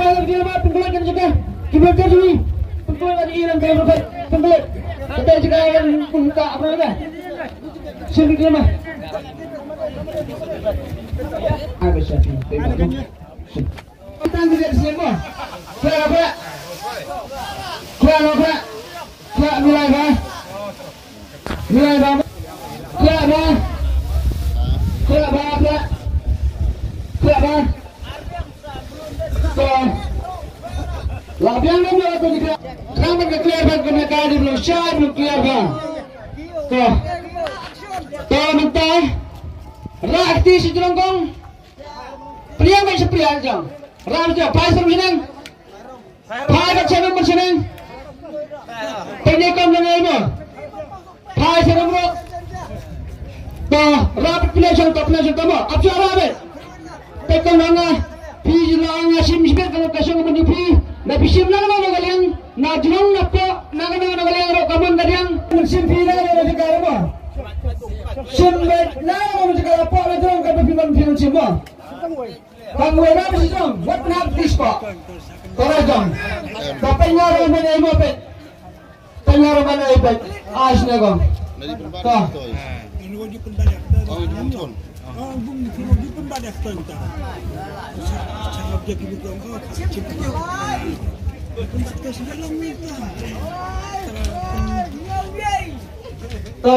lagi dia mah penggulat kan juga. Kita jadi penggulat lagi hilang kalau bukan penggulat. Kita juga yang buka apa lagi? Sini dia mah. Habis satu. Kita ambil dari sini mah. Berapa? Berapa? Berapa mulai bah? Mulai bah. Berapa? Berapa? Berapa? Labian namun atau tidak? Kamu kekelihatan kena kali belum syar belum kelihatan. Minta rakti si jelongkong. Priang baik sepriang jang. Ramja pai sembilan. Pai macam macam. Pendekam dengan ini. Pai seremro. Rapat pilihan kamu. Apa rapat? Tekam langa. Pi langa sim sibir kalau kasih kamu di pi. Nabi sim langa mana kalian? Najrong apa? Naga kalian rok kamu kalian. Sim pi langa mana sekarang apa? Sim langa mana sekarang apa? Najrong kamu film sim apa? Kamu apa sih dong? What not this pak? Korang dong. Tapi ngaruh mana ibu pet? Ngaruh mana ibu pet? Asnya kong. Kah?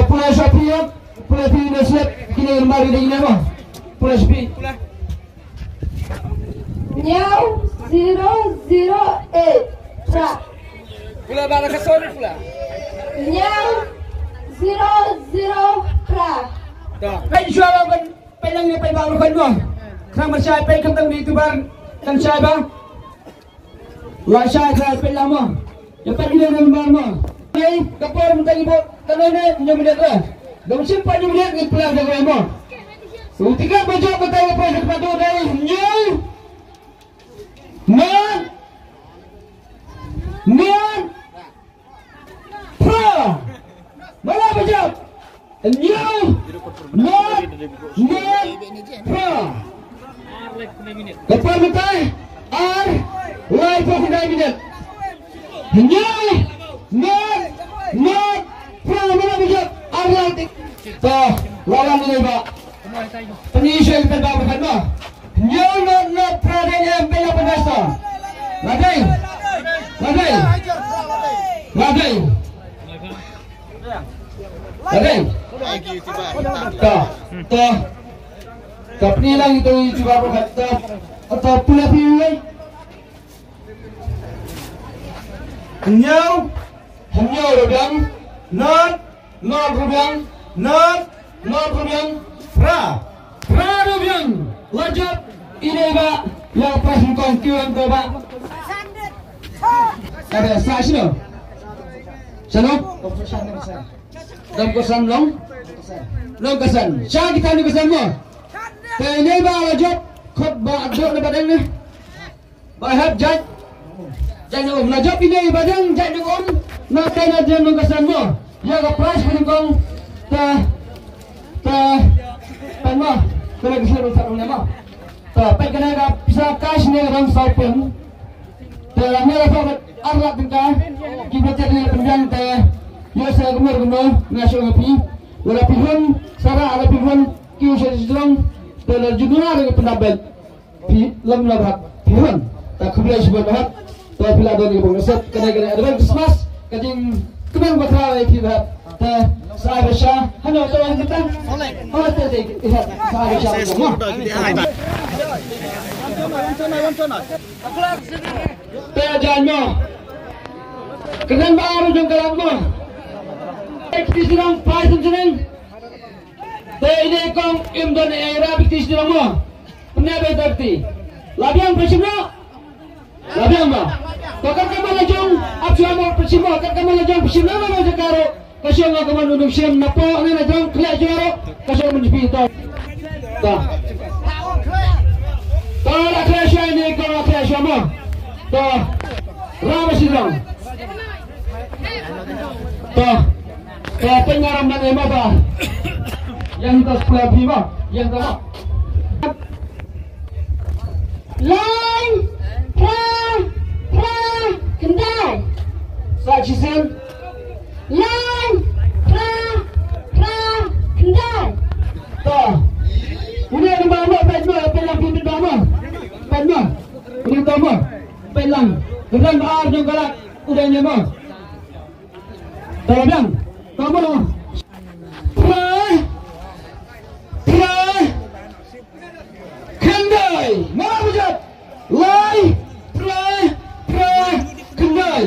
Pulau Sapiak, Pulau Pinasiat, kini kembali di mana? Pulau Sapi. Nyau 008 pra. Pula bala ka sorry pula. Nyau 00 pra. Kain siya ba pelang ni pay baru kan mo. Kang masay pay kang tang dito ba kan siya ba? Wa siya sa pelang mo. Ya pag ilan ba mo? Ay kapor mo tayo mo. Tanon na niyo minat ba? Gamsin pa niyo minat ni pelang sa mo. So tiga bajo ko tayo pa sa patuloy. Nyau Man, pra, mana bajak? New, man, pra. Kepada kita, live of 9 minutes. New, man, pra, mana bajak? Live. Lawan ini pak. Penyisir kita dapat apa? New, pra dengan bela pedasta. Ladai. Tapi lang itu juga berkata atau pula pilih. Nyau rubiang, not rubiang, pra rubiang. Wajib ini pak yang pasukan kian tu pak. Ada sah sini. Sana? Dalam kosan long kesan. Siapa kita ni kesan mo? Ini pak wajib khutbah aduk ni badan ni. Bahab jad. Jangan najab ini badan jangan nak kena jangan kesan mo. Ya ke price peningkong panma. Kena kesan besar ni mo. Tapi kena bisa cash ni orang saupun. Dalamnya dapat arlat kita kita jadi penjang teh. Ya saya gemar ngasih ngapi. Wala pihun sarah ada pihun kiu saya sedang dalam judulnya dengan pendapat. Lam labhat pihun. Tak kebiasa sebut labhat. Tak bila ada di bangsa kena ada Christmas kajing kemen batara ikibat. Teh saya besar hanya orang kita. Oh teh lihat saya besar semua. Jangan kena baru jom kalam mo. Ektis dirang price seneng. Ini kong imdan era ektis dirang mo. Punya betul. Labiang percuma. Labiang ma. Takkan kamu lajong abjad mo percuma. Takkan kamu lajong percuma mana jekaro. Kasi nga kamu nunung siam napo ni lajong kelak jero. Kasi menjepi itu. Tak. Tak kelak ini kong kelak mo. Tak. Ramai sidang. Tak. Pengaram dan ema bah. Yang kita sekolah bima, yang sama. Line Kendal. Saksi sen. Lai. Kendal. Toh. Ini ada bawa pelang pimpin bawa. Pelang. Ini bawa pelang. Kemudian bawa juga lah. Udah nyamuk. Toh biang. Kamu. Kendal. Mana bujat? Lai. Kendal.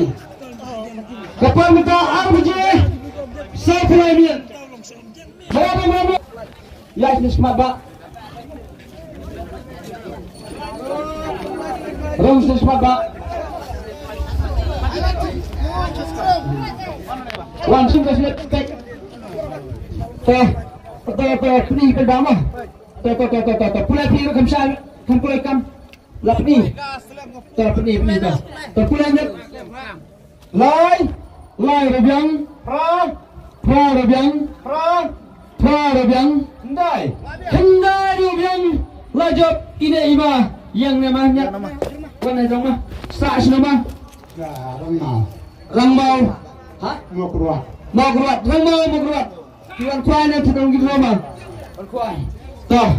Kapan kita RPJ? Saya pelayan. Berapa? Ya, ini semua bak. Rong semua bak. Langsung ke sini tek. Peni kedama. Pulai peni kamsal, pulai kam. Lapni. Peni dah. Pulai net. Lai rebiang. Rebiang. Kendai rebiang. Lajab ini ima yang namanya. Mana nama? Sas nama. Langbau. Hah? Mau keluar. Langbau. Tuan kuai nanti tolong kita nama. Kuai. Toh.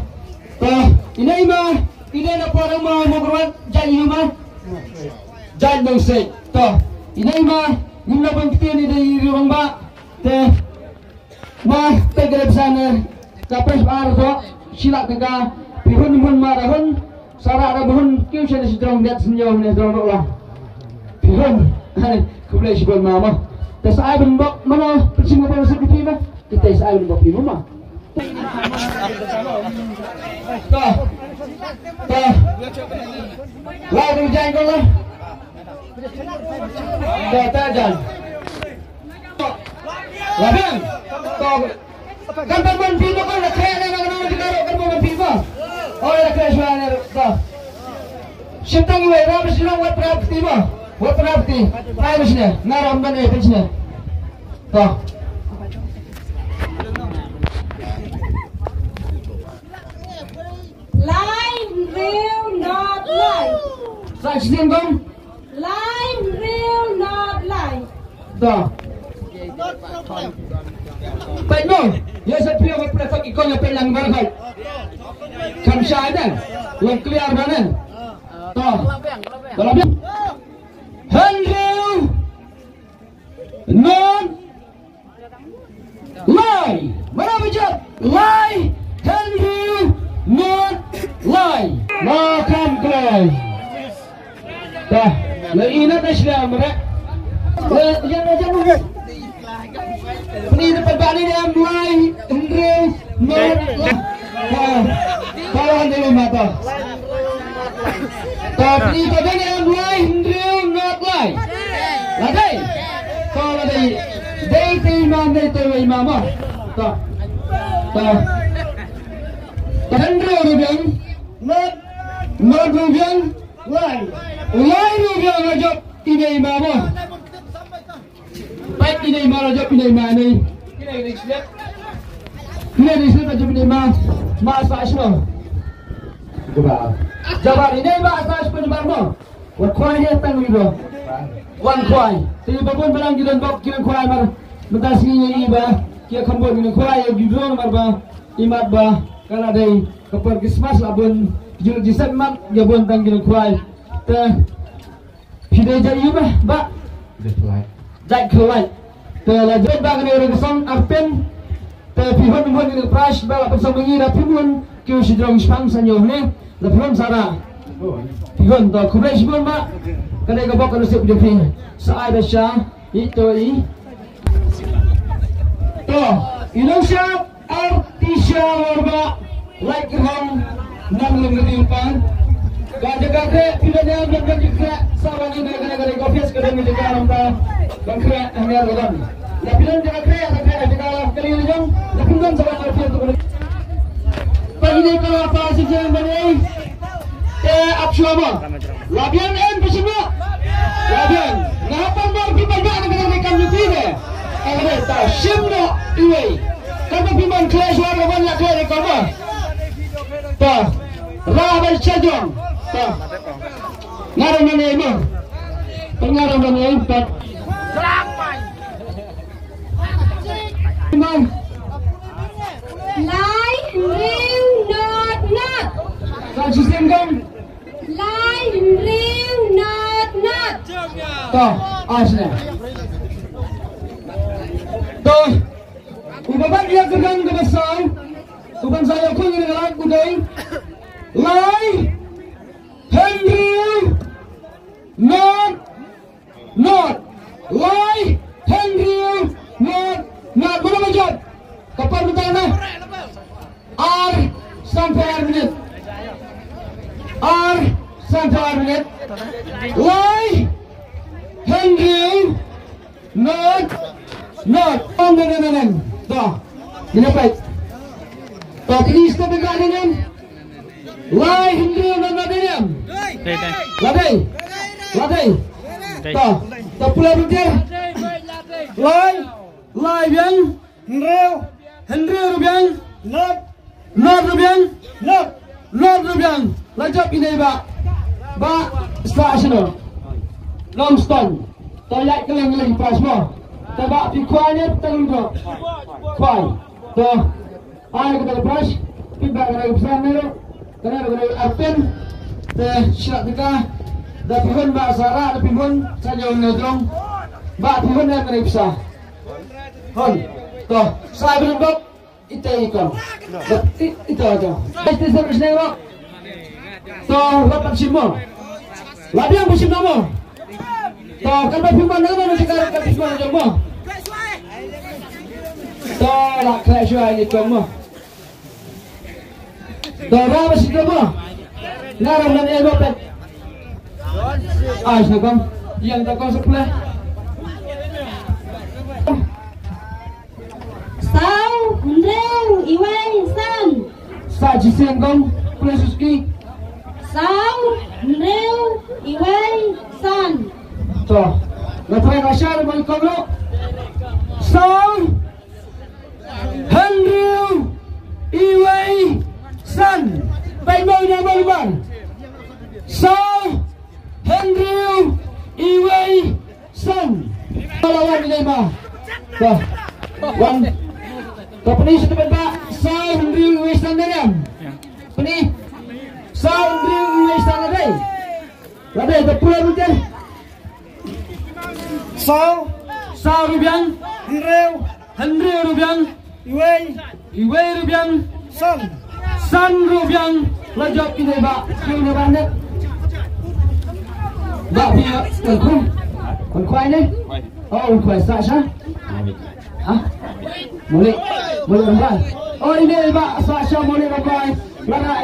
Ini ima. Ini nak orang mau keluar. Jangan ima. Jangan dosek. Toh. Ini ima. Guna bangkit ni dari ruang bak. Teh. Mah tegak sana. Kapes arzo. Silap tegak. Pihun marahun. Sarah rabun. Kau saya sedang lihat senyum ni sedang Allah. Pihun. Kemudian si buat mama. Tes saya benbok mana? Persinggung pada seperti mana? Kita saya benbok di rumah. Toh. Lalu jangan lah. Jangan. Labang. Kan teman pintu kan nak kaya nak nama dikaro kan teman pintu. Oh nak kaya suara dah. Sintang iwe ramis silang wat prapti mah. Wat prapti. Ramis ni. Ngaram ban ni. Dah. Line real not line. Saksi bang. Line real not line. Dah. Baik no. Ya saya pilih wat prefak ikon yang pelang barang. Kamsha ada. Yang clear mana? Dah. Kalau dia. Hello. Non. Lie. Mana bijak? Lie. Hello. Non. Lie. Makan kelai. Dah. Leinat Islam mereka. Jangan. Ini depan balik dia mulai Hendri not kalau anda mata tapi pada dia mulai Hendri not lie lagi kalau dia imam itu imam tak Hendri rubiang not rubiang lie rubiang aja ini imam baik ini mana jawab ini mana ini siap macam ini masa asno jabar ini masa asno jabar mo wat kuai dia tang ibu wan kuai jadi babon barang gilan bab gilan kuai mar mentasi ini iba kia kambon gilan kuai yang judul mar ba imat ba kalau ada kapal Christmas labun jul jisan mat jabon tang gilan kuai teh pidai jadi ba Jack kelai, terlalu banyak orang kesong arpen, terpihon ini price bala pesong mengira pihon kau sedang spang sanyo ni, lepon sara, pihon tu kubai pihon mak, kadai kau bawa kalau siap jadi, saya dah itu ini, tu Indonesia artisya warba like ham nam lebih depan. Gada-gada tidak ada yang juga sama ni gada-gada kopias kadang ni juga nampak bangkret hanya dalam. Lapisan jangan kaya jika kali ini jom lapisan sama kopias tu. Pagi ni kalau apa sih yang beri? Absyama. Lapisan bersama. Lapisan. Ngapa baru banyak negara ikan juga ni? Ada tak semua ini. Kalau piman kelas warga banyak kelas kamu. Tak. Rabat cajong. Ngarang na niya pengarang na niya empat. Line, real, not. Sa sistem kong. Line, real, not. To, asna. To, ubaban dia kerang kebasar. Uban saya pun yang ngelak kudai. Lai, Henry, not. Lai, Henry, not. Mana macam? Kapan bertanya? R sampai R minit. R sampai R minit. Lai, Henry, not. Oh, no. Dah, ini apa? Dah, ini stop dekat dengan. Lai, Henry, not dengan. Ladai. Dah, tak pula berhenti. Lai biang, Henry rubiang, not rubiang. Lajap ini ba station, Longstone. Toilet keling pas mo. Tabak pikuannya tengok. Kuai. Toh, ayo kita lepas. Tiba lagi besar ni. Karena ada apen. Syak kita. Dah pihun ba Sarah, dah pihun saja ngedrong. Ba pihun yang kena besar. Hon. Toh, saya berembak. Itu ikon. Itu aja. Itu sampai sini bro. Toh, lapan simbo. Labi yang musim nama. Toh, kan berfirman nama sekarang kan berfirman nama. Toh, nak kelas ini kamu. Toh, apa sih kamu? Naram dan ego pet. Ais nak kamu? Yang tak kau sebelah. Sao, Rêu, Iway, San. Saji siang kamu, pulang suski. Sao, Rêu, Iway, San. Toh, lepas nasyar balik kamu. Sang, Henry, Iway, San. Baik bang. Sang, Henry, Iway, San. Lawan ini mah. Toh, wan. Toh penih setelah pak. Sang, Henry, Iway, San dalam. Penih. Sang, Henry, Iway, San ada. Ada terpulang betul. Sao rubiang, Henry rubiang, Iway rubiang, San rubiang. Lajak ini bak, kini banyak. Bak dia terkum, kuai ni. Oh kuai sah. Hah? Boleh ramai. Oh ini bak sah boleh ramai. Ramai.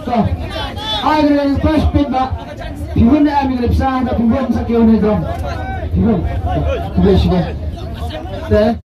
So, air yang fresh pit bak. Pihun dia ambil besar, tapi pihun sakit ni drum. Pihun. Boleh sih.